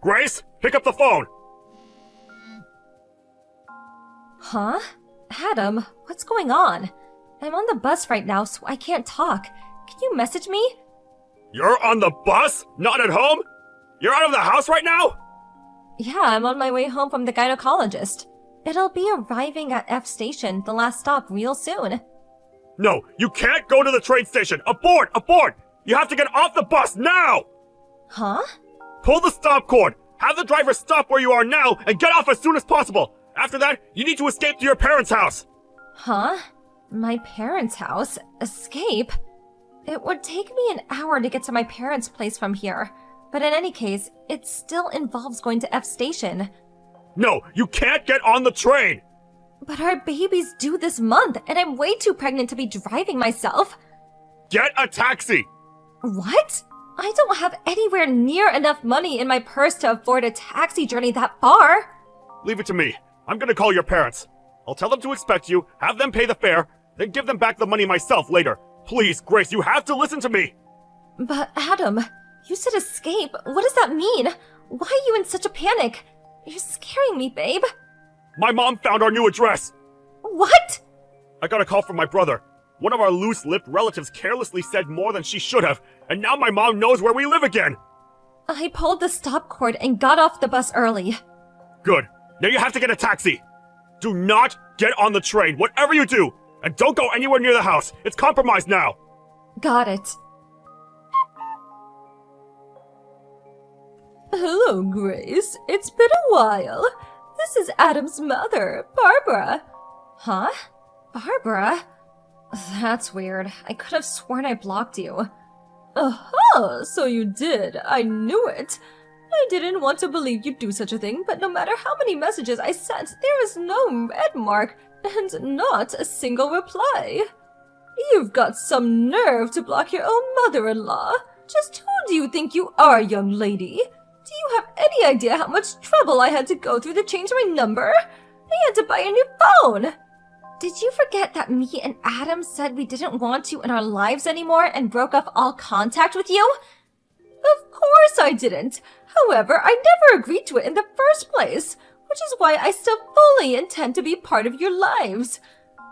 Grace, pick up the phone! Huh? Adam, what's going on? I'm on the bus right now, so I can't talk. Can you message me? You're on the bus? Not at home? You're out of the house right now? Yeah, I'm on my way home from the gynecologist. It'll be arriving at F Station, the last stop, real soon. No, you can't go to the train station! Abort! Abort! You have to get off the bus now! Huh? Pull the stop cord! Have the driver stop where you are now and get off as soon as possible! After that, you need to escape to your parents' house! Huh? My parents' house? Escape? It would take me an hour to get to my parents' place from here. But in any case, it still involves going to F Station. No, you can't get on the train! But our baby's due this month, and I'm way too pregnant to be driving myself. Get a taxi! What? I don't have anywhere near enough money in my purse to afford a taxi journey that far. Leave it to me. I'm gonna call your parents. I'll tell them to expect you, have them pay the fare, then give them back the money myself later. Please, Grace, you have to listen to me! But Adam, you said escape. What does that mean? Why are you in such a panic? You're scaring me, babe. My mom found our new address! What? I got a call from my brother. One of our loose-lipped relatives carelessly said more than she should have, and now my mom knows where we live again! I pulled the stop cord and got off the bus early. Good. Now you have to get a taxi! Do not get on the train, whatever you do! And don't go anywhere near the house! It's compromised now! Got it. Hello, Grace. It's been a while. This is Adam's mother, Barbara. Huh? Barbara? That's weird. I could have sworn I blocked you. Uh-huh, so you did. I knew it. I didn't want to believe you'd do such a thing, but no matter how many messages I sent, there is no red mark, and not a single reply. You've got some nerve to block your own mother-in-law. Just who do you think you are, young lady? Do you have any idea how much trouble I had to go through to change my number? I had to buy a new phone. Did you forget that me and Adam said we didn't want you in our lives anymore and broke off all contact with you? Of course I didn't. However, I never agreed to it in the first place, which is why I still fully intend to be part of your lives.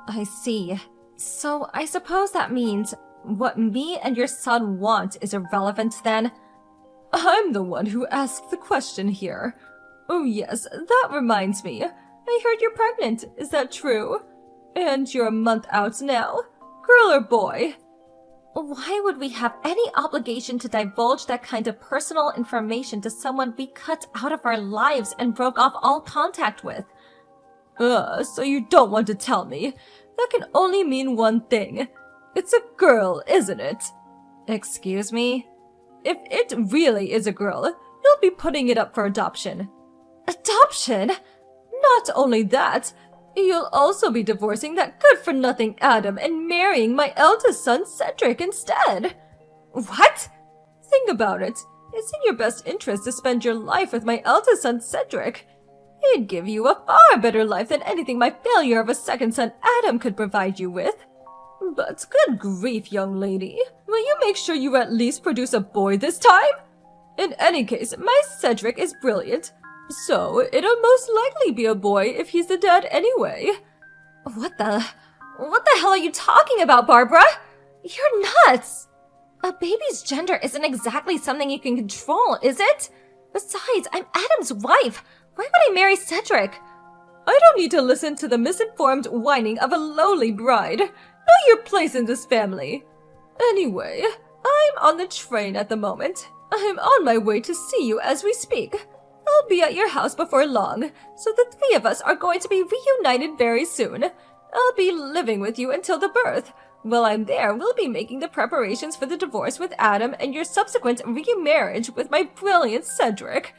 I see. So I suppose that means what me and your son want is irrelevant then? I'm the one who asked the question here. Oh yes, that reminds me. I heard you're pregnant. Is that true? And you're a month out now? Girl or boy? Why would we have any obligation to divulge that kind of personal information to someone we cut out of our lives and broke off all contact with? So you don't want to tell me. That can only mean one thing. It's a girl, isn't it? Excuse me? If it really is a girl, you'll be putting it up for adoption. Adoption? Not only that, you'll also be divorcing that good-for-nothing Adam and marrying my eldest son, Cedric, instead. What? Think about it. It's in your best interest to spend your life with my eldest son, Cedric. He'd give you a far better life than anything my failure of a second son, Adam, could provide you with. But good grief, young lady. Will you make sure you at least produce a boy this time? In any case, my Cedric is brilliant. So, it'll most likely be a boy if he's the dad anyway. What the hell are you talking about, Barbara? You're nuts! A baby's gender isn't exactly something you can control, is it? Besides, I'm Adam's wife. Why would I marry Cedric? I don't need to listen to the misinformed whining of a lowly bride. Know your place in this family. Anyway, I'm on the train at the moment. I'm on my way to see you as we speak. I'll be at your house before long, so the three of us are going to be reunited very soon. I'll be living with you until the birth. While I'm there, we'll be making the preparations for the divorce with Adam and your subsequent remarriage with my brilliant Cedric.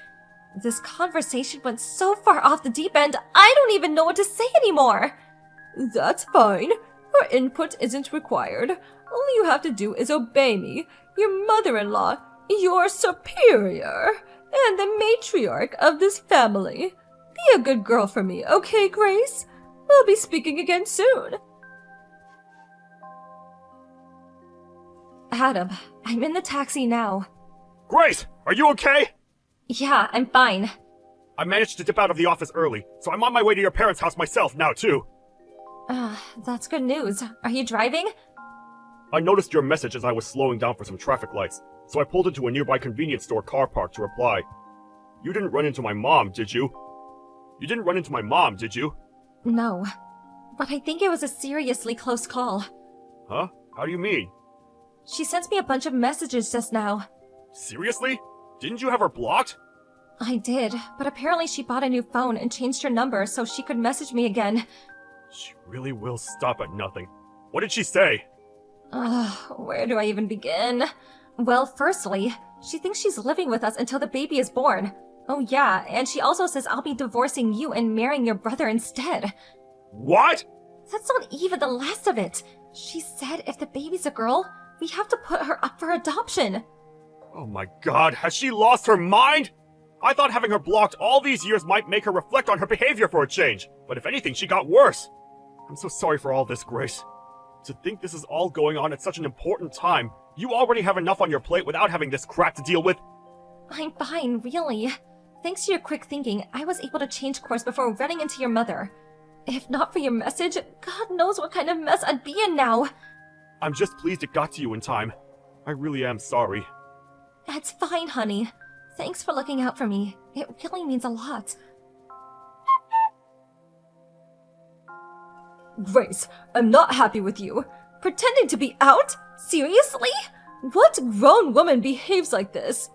This conversation went so far off the deep end, I don't even know what to say anymore. That's fine. Your input isn't required. All you have to do is obey me, your mother-in-law, your superior, and the matriarch of this family. Be a good girl for me, okay, Grace? We'll be speaking again soon. Adam, I'm in the taxi now. Grace, are you okay? Yeah, I'm fine. I managed to dip out of the office early, so I'm on my way to your parents' house myself now, too. That's good news. Are you driving? I noticed your message as I was slowing down for some traffic lights, so I pulled into a nearby convenience store car park to reply. You didn't run into my mom, did you? You didn't run into my mom, did you? No. But I think it was a seriously close call. Huh? How do you mean? She sent me a bunch of messages just now. Seriously? Didn't you have her blocked? I did, but apparently she bought a new phone and changed her number so she could message me again. She really will stop at nothing. What did she say? Where do I even begin? Well, firstly, she thinks she's living with us until the baby is born. Oh yeah, and she also says I'll be divorcing you and marrying your brother instead. What? That's not even the last of it. She said if the baby's a girl, we have to put her up for adoption. Oh my god, has she lost her mind? I thought having her blocked all these years might make her reflect on her behavior for a change, but if anything, she got worse. I'm so sorry for all this, Grace. To think this is all going on at such an important time, you already have enough on your plate without having this crap to deal with. I'm fine, really. Thanks to your quick thinking, I was able to change course before running into your mother. If not for your message, God knows what kind of mess I'd be in now. I'm just pleased it got to you in time. I really am sorry. It's fine, honey. Thanks for looking out for me. It really means a lot. Grace, I'm not happy with you. Pretending to be out? Seriously? What grown woman behaves like this?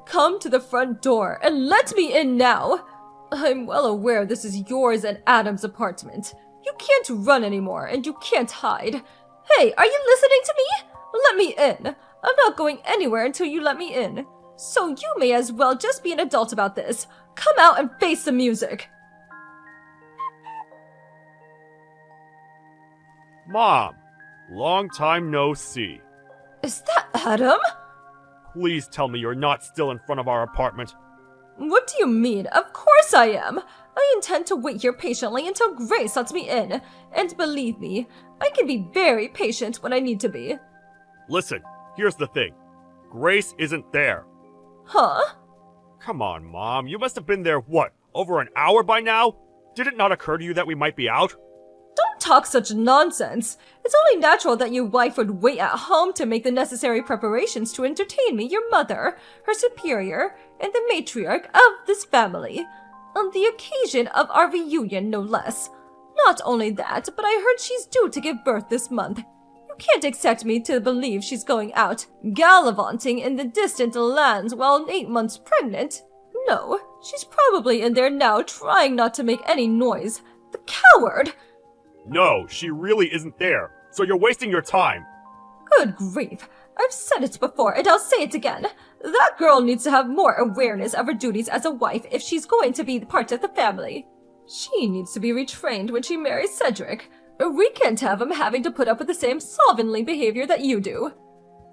Come to the front door and let me in now. I'm well aware this is yours and Adam's apartment. You can't run anymore and you can't hide. Hey, are you listening to me? Let me in. I'm not going anywhere until you let me in. So you may as well just be an adult about this. Come out and face the music. Mom, long time no see. Is that Adam? Please tell me you're not still in front of our apartment. What do you mean? Of course I am. I intend to wait here patiently until Grace lets me in. And believe me, I can be very patient when I need to be. Listen, here's the thing. Grace isn't there. Huh? Come on, Mom. You must have been there, what, over an hour by now? Did it not occur to you that we might be out? Don't talk such nonsense. It's only natural that your wife would wait at home to make the necessary preparations to entertain me, your mother, her superior, and the matriarch of this family. On the occasion of our reunion, no less. Not only that, but I heard she's due to give birth this month. You can't expect me to believe she's going out, gallivanting in the distant lands while 8 months pregnant. No, she's probably in there now trying not to make any noise. The coward! No, she really isn't there, so you're wasting your time. Good grief. I've said it before and I'll say it again. That girl needs to have more awareness of her duties as a wife if she's going to be part of the family. She needs to be retrained when she marries Cedric. We can't have him having to put up with the same slovenly behavior that you do.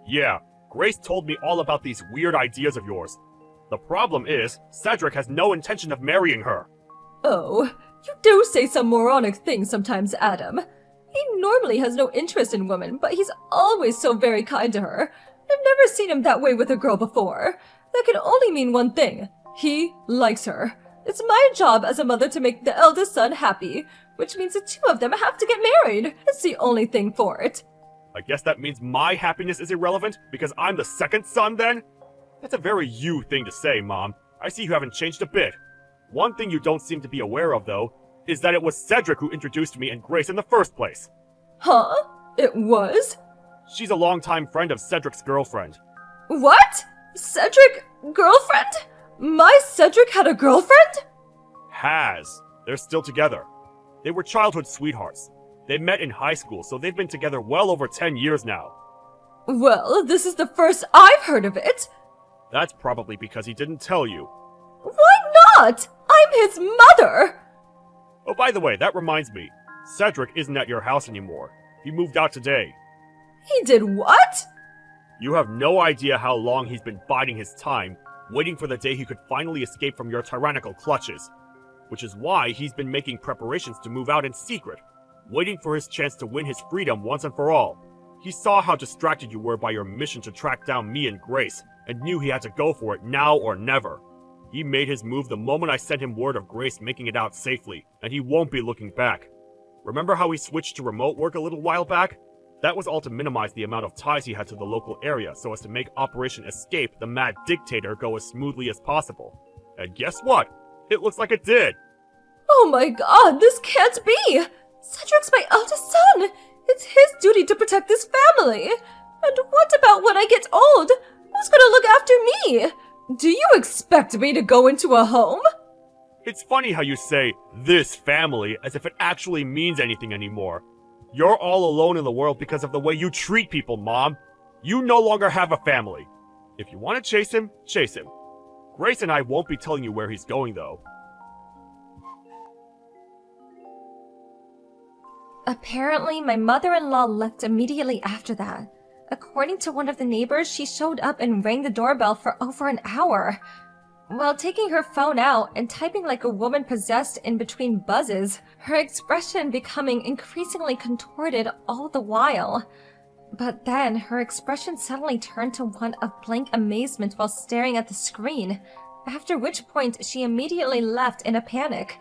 Yeah, Grace told me all about these weird ideas of yours. The problem is, Cedric has no intention of marrying her. Oh, you do say some moronic things sometimes, Adam. He normally has no interest in women, but he's always so very kind to her. I've never seen him that way with a girl before. That can only mean one thing. He likes her. It's my job as a mother to make the eldest son happy, which means the two of them have to get married. It's the only thing for it. I guess that means my happiness is irrelevant because I'm the second son then? That's a very you thing to say, Mom. I see you haven't changed a bit. One thing you don't seem to be aware of, though, is that it was Cedric who introduced me and Grace in the first place. Huh? It was? She's a longtime friend of Cedric's girlfriend. What? Cedric? Girlfriend? My Cedric had a girlfriend? Has. They're still together. They were childhood sweethearts. They met in high school, so they've been together well over 10 years now. Well, this is the first I've heard of it. That's probably because he didn't tell you. Why not? I'm his mother! Oh, by the way, that reminds me. Cedric isn't at your house anymore. He moved out today. He did what? You have no idea how long he's been biding his time, waiting for the day he could finally escape from your tyrannical clutches. Which is why he's been making preparations to move out in secret, waiting for his chance to win his freedom once and for all. He saw how distracted you were by your mission to track down me and Grace, and knew he had to go for it now or never. He made his move the moment I sent him word of Grace making it out safely, and he won't be looking back. Remember how he switched to remote work a little while back? That was all to minimize the amount of ties he had to the local area so as to make Operation Escape the Mad Dictator go as smoothly as possible. And guess what? It looks like it did! Oh my god, this can't be! Cedric's my eldest son! It's his duty to protect this family! And what about when I get old? Who's gonna look after me? Do you expect me to go into a home? It's funny how you say, this family, as if it actually means anything anymore. You're all alone in the world because of the way you treat people, Mom. You no longer have a family. If you want to chase him, chase him. Grace and I won't be telling you where he's going, though. Apparently, my mother-in-law left immediately after that. According to one of the neighbors, she showed up and rang the doorbell for over an hour. While taking her phone out and typing like a woman possessed in between buzzes, her expression becoming increasingly contorted all the while. But then, her expression suddenly turned to one of blank amazement while staring at the screen, after which point she immediately left in a panic.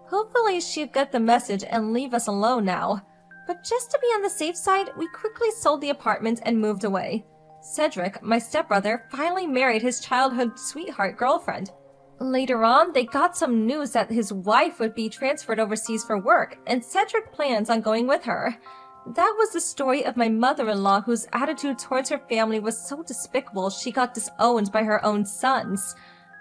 Hopefully she'd get the message and leave us alone now. But just to be on the safe side, we quickly sold the apartment and moved away. Cedric, my stepbrother, finally married his childhood sweetheart girlfriend. Later on, they got some news that his wife would be transferred overseas for work, and Cedric plans on going with her. That was the story of my mother-in-law, whose attitude towards her family was so despicable she got disowned by her own sons.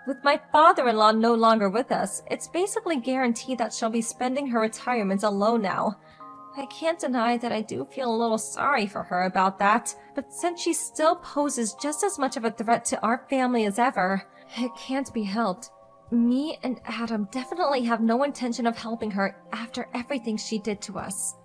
With my father-in-law no longer with us, it's basically guaranteed that she'll be spending her retirement alone now. I can't deny that I do feel a little sorry for her about that, but since she still poses just as much of a threat to our family as ever, it can't be helped. Me and Adam definitely have no intention of helping her after everything she did to us.